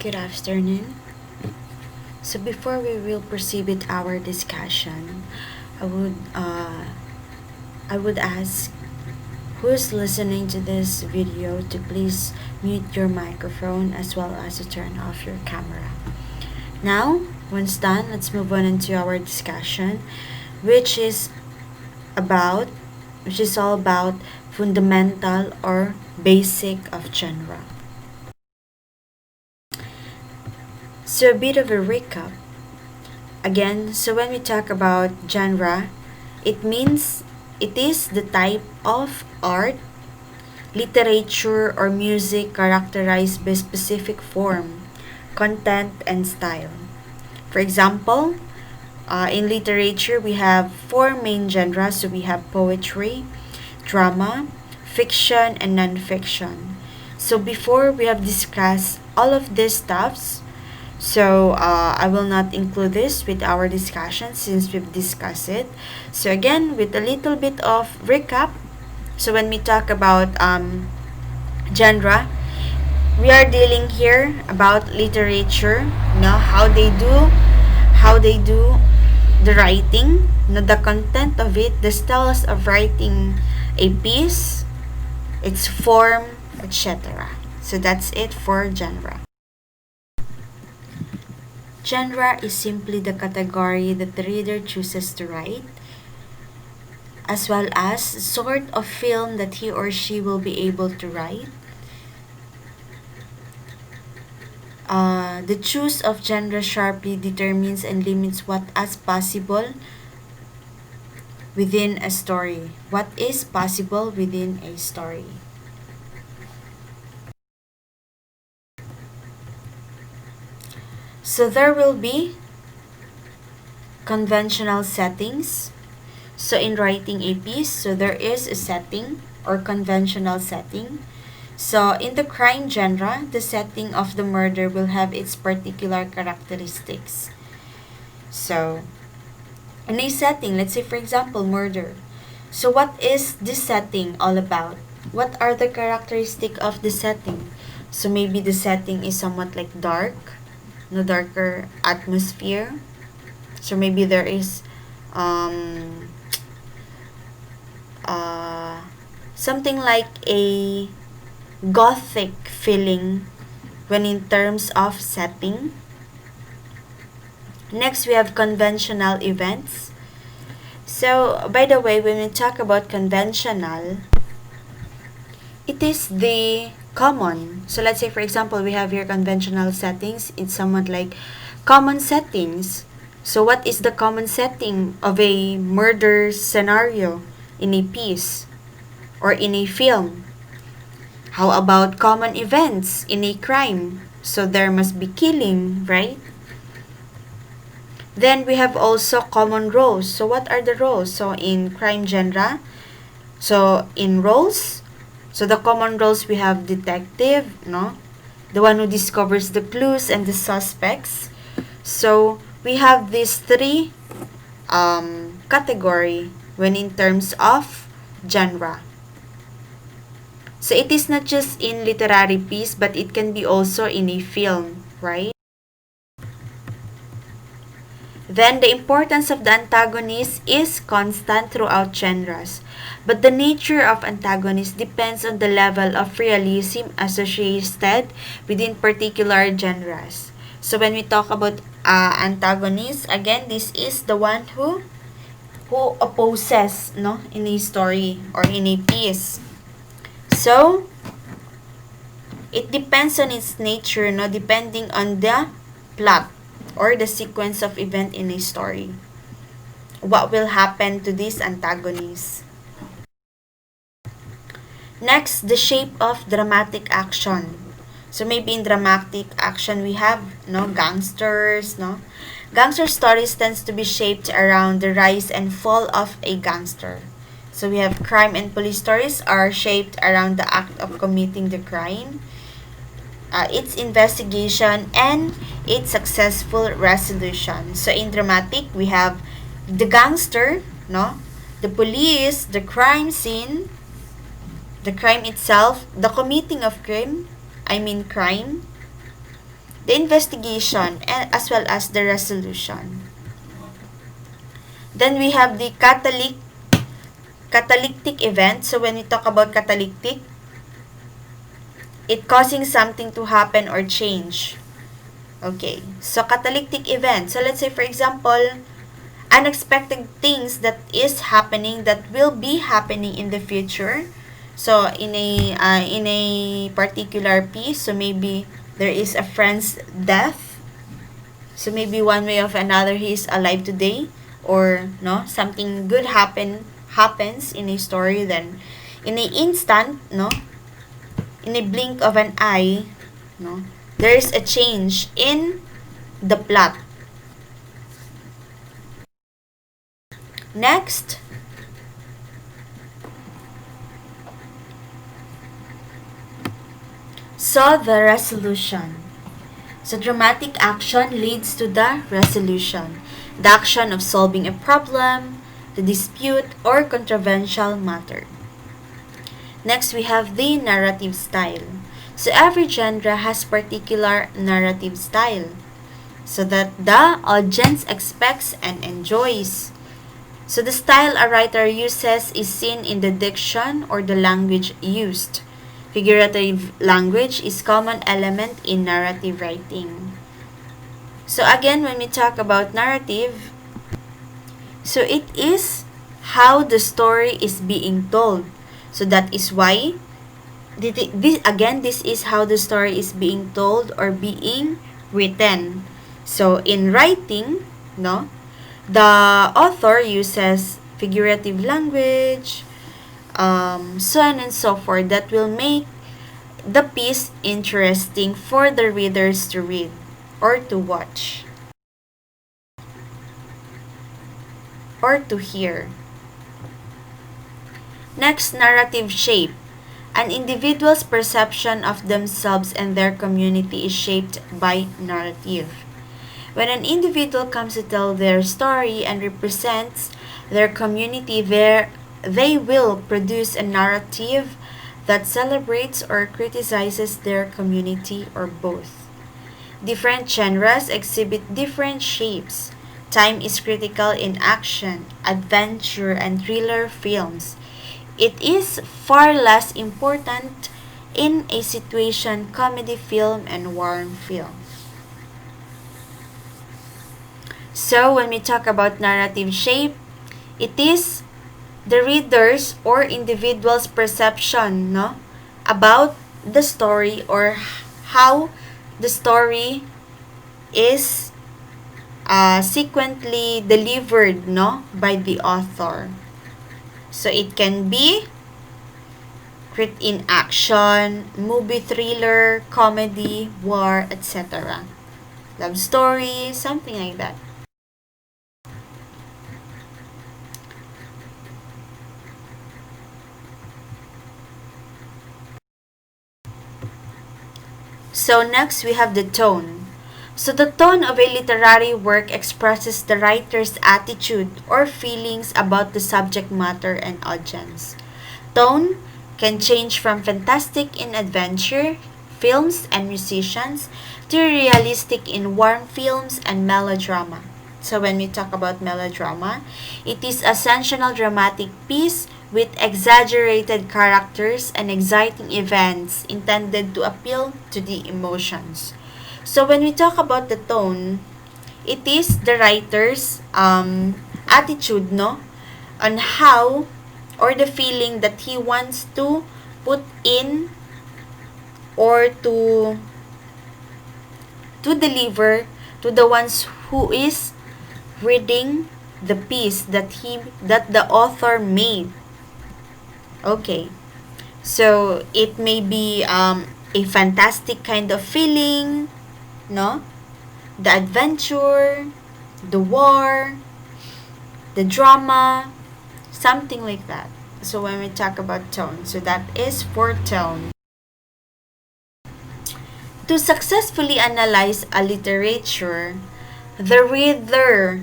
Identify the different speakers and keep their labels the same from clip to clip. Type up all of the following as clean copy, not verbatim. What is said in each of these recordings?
Speaker 1: Good afternoon. So before we will proceed with our discussion, I would uh, I would ask who's listening to this video to please mute your microphone as well as to turn off your camera. Now, once done, let's move on into our discussion, which is about which is all about fundamental or basic of genre. So a bit of a recap. Again, so when we talk about genre, it means it is the type of art, literature, or music characterized by specific form, content, and style. For example, in literature, we have four main genres. So we have poetry, drama, fiction, and nonfiction. So before we have discussed all of these stuffs, so I will not include this with our discussion since we've discussed it. So again, with a little bit of recap. So when we talk about genre, we are dealing here about literature, how they do the writing, the content of it, the styles of writing a piece, its form, etc. So that's it for genre. Genre is simply the category that the reader chooses to write, as well as sort of film that he or she will be able to write. The choice of genre sharply determines and limits what is possible within a story. What is possible within a story? So there will be conventional settings. So in writing a piece, so there is a setting or conventional setting. So in the crime genre, the setting of the murder will have its particular characteristics. So in a setting, let's say for example, murder. So what is this setting all about? What are the characteristics of the setting? So maybe the setting is somewhat like dark, no darker atmosphere. So maybe there is something like a gothic feeling when in terms of setting. Next, we have conventional events. So, by the way, when we talk about conventional, it is the common. So, let's say, for example, we have here conventional settings. It's somewhat like common settings. So, what is the common setting of a murder scenario in a piece or in a film? How about common events in a crime? So, there must be killing, right? Then we have also common roles. So what are the roles? So in crime genre, so in roles, so the common roles we have detective, the one who discovers the clues and the suspects. So we have these three category when in terms of genre. So it is not just in literary piece, but it can be also in a film, right? Then the importance of the antagonist is constant throughout genres, but the nature of antagonist depends on the level of realism associated within particular genres. So when we talk about antagonist, again, this is the one who opposes, in a story or in a piece. So it depends on its nature, depending on the plot or the sequence of event in a story. What will happen to this antagonist? Next, the shape of dramatic action. So maybe in dramatic action we have gangsters, Gangster stories tends to be shaped around the rise and fall of a gangster. So we have crime and police stories are shaped around the act of committing the crime, its investigation, and its successful resolution. So in dramatic, we have the gangster, the police, the crime scene, the crime itself, the committing of crime, the investigation, and as well as the resolution. Then we have the catalytic event. So when we talk about catalytic, it causing something to happen or change. Okay, so catalytic event. So let's say for example, unexpected things that is happening, that will be happening in the future. So in a particular piece, so maybe there is a friend's death. So maybe one way or another he is alive today, or no, something good happens in a story. Then in an instant, no, in a blink of an eye, no, there is a change in the plot. Next, so the resolution. So dramatic action leads to the resolution, the action of solving a problem, the dispute, or controversial matter. Next, we have the narrative style. So every genre has particular narrative style, so that the audience expects and enjoys. So the style a writer uses is seen in the diction or the language used. Figurative language is common element in narrative writing. So again, when we talk about narrative, so it is how the story is being told. So that is why, this is how the story is being told or being written. So in writing, no, the author uses figurative language, so on and so forth, that will make the piece interesting for the readers to read or to watch or to hear. Next, narrative shape. An individual's perception of themselves and their community is shaped by narrative. When an individual comes to tell their story and represents their community, they will produce a narrative that celebrates or criticizes their community, or both. Different genres exhibit different shapes. Time is critical in action, adventure, and thriller films. It is far less important in a situation comedy film and war film. So when we talk about narrative shape, it is the reader's or individual's perception, no, about the story, or how the story is sequentially delivered, no, by the author. So it can be in action, movie, thriller, comedy, war, etc. Love story, something like that. So next we have the tone. So the tone of a literary work expresses the writer's attitude or feelings about the subject matter and audience. Tone can change from fantastic in adventure films and musicians to realistic in warm films and melodrama. So when we talk about melodrama, it is a sensational dramatic piece with exaggerated characters and exciting events intended to appeal to the emotions. So when we talk about the tone, it is the writer's attitude, no, on how, or the feeling that he wants to put in, or to deliver to the ones who is reading the piece that the author made. Okay, so it may be a fantastic kind of feeling, no, the adventure, the war, the drama, something like that. So when we talk about tone, so that is for tone. To successfully analyze a literature, the reader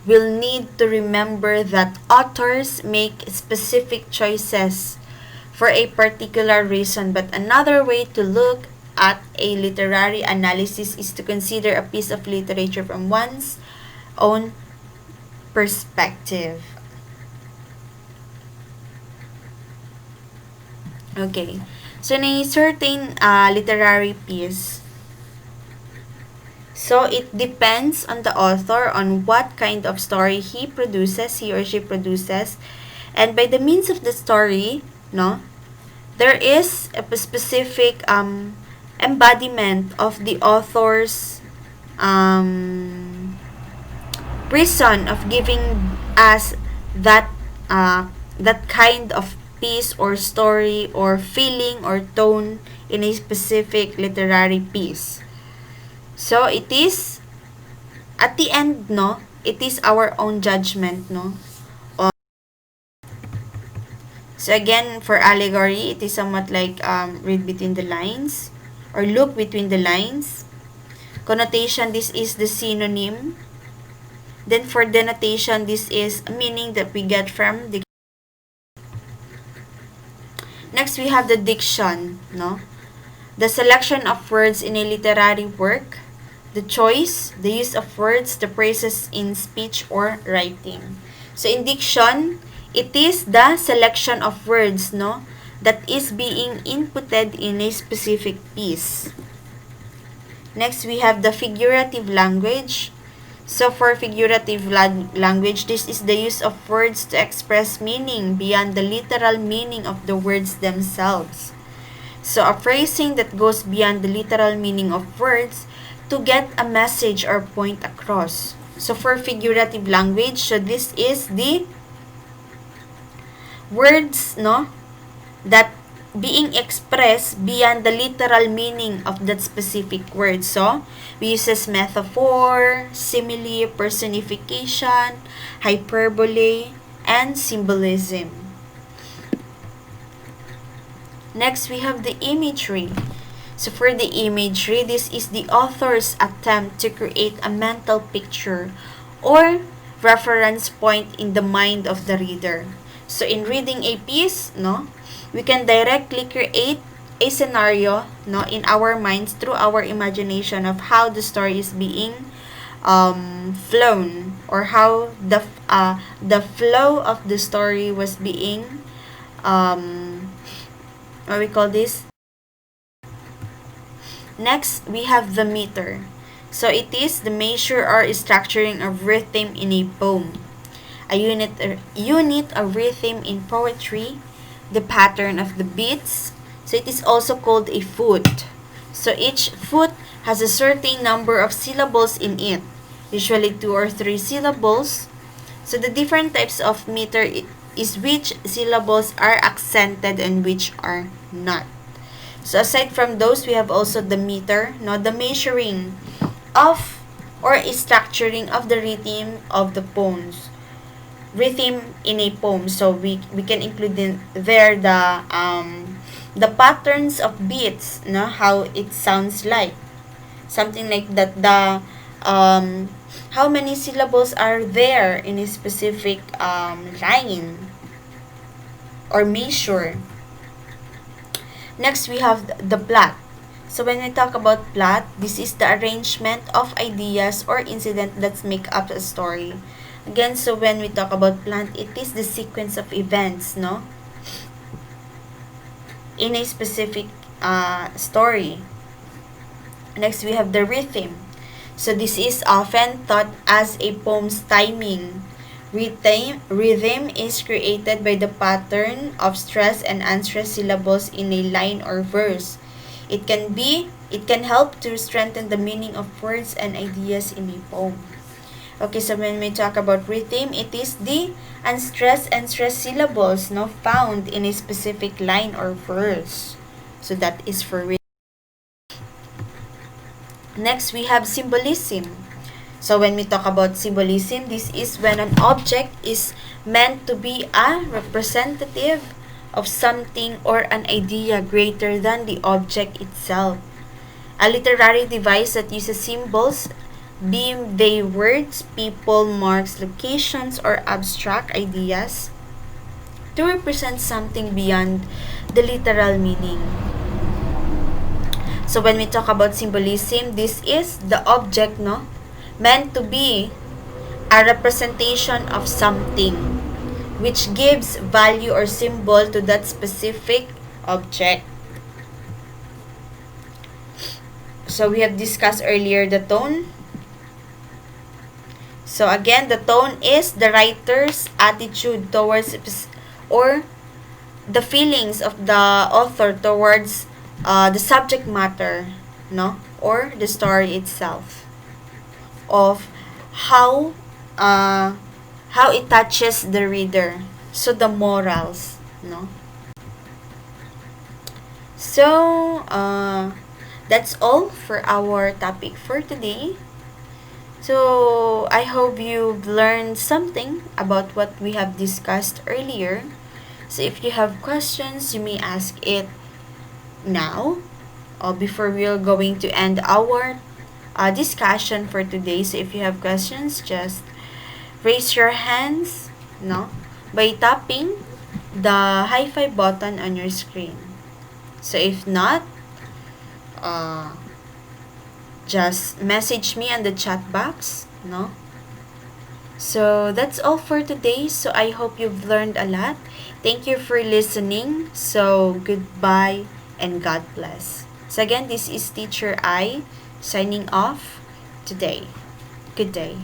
Speaker 1: will need to remember that authors make specific choices for a particular reason, but another way to look at a literary analysis is to consider a piece of literature from one's own perspective. Okay. So, in a certain literary piece, so it depends on the author on what kind of story he or she produces. And by the means of the story, no, there is a specific embodiment of the author's reason of giving us that that kind of piece or story or feeling or tone in a specific literary piece. So it is at the end, no, it is our own judgment, no. So again, for allegory, it is somewhat like read between the lines or look between the lines. Connotation, this is the synonym. Then for denotation, this is a meaning that we get from the. Next, we have the diction, no? The selection of words in a literary work, the choice, the use of words, the phrases in speech or writing. So in diction, it is the selection of words, no, that is being inputted in a specific piece. Next, we have the figurative language. So for figurative language, this is the use of words to express meaning beyond the literal meaning of the words themselves. So a phrasing that goes beyond the literal meaning of words to get a message or point across. So for figurative language, so this is the words, no, that being expressed beyond the literal meaning of that specific word. So we use metaphor, simile, personification, hyperbole, and symbolism. Next, we have the imagery. So for the imagery, this is the author's attempt to create a mental picture or reference point in the mind of the reader. So in reading a piece, no, we can directly create a scenario, no, in our minds through our imagination of how the story is being flown, or how the flow of the story was being what we call this. Next, we have the meter. So it is the measure or structuring of rhythm in a poem. A unit of rhythm in poetry, the pattern of the beats. So it is also called a foot. So each foot has a certain number of syllables in it, usually 2 or 3 syllables. So the different types of meter is which syllables are accented and which are not. So aside from those, we have also the meter, no, the measuring of or structuring of the rhythm of the poems. Rhythm in a poem. So we can include in there the patterns of beats, no, how it sounds like. Something like that, the how many syllables are there in a specific line or measure. Next, we have the plot. So when we talk about plot, this is the arrangement of ideas or incident that make up a story. Again, so when we talk about plot, it is the sequence of events, no, in a specific story. Next, we have the rhythm. So this is often thought as a poem's timing. Rhythm is created by the pattern of stressed and unstressed syllables in a line or verse. It can help to strengthen the meaning of words and ideas in a poem. Okay, so when we talk about rhythm, it is the unstressed and stressed syllables, no, found in a specific line or verse. So that is for rhythm. Next, we have symbolism. So when we talk about symbolism, this is when an object is meant to be a representative of something or an idea greater than the object itself. A literary device that uses symbols, be they words, people, marks, locations, or abstract ideas, to represent something beyond the literal meaning. So when we talk about symbolism, this is the object, no, meant to be a representation of something which gives value or symbol to that specific object. So we have discussed earlier the tone. So again, the tone is the writer's attitude towards or the feelings of the author towards the subject matter, no, or the story itself, of how it touches the reader. So the morals, no. So that's all for our topic for today. So I hope you've learned something about what we have discussed earlier. So if you have questions, you may ask it now or before we're going to end our discussion for today. So if you have questions, just raise your hands, no, by tapping the high five button on your screen. So if not, just message me on the chat box, no. So that's all for today. So I hope you've learned a lot. Thank you for listening. So goodbye and God bless. So again, this is Teacher I signing off today. Good day.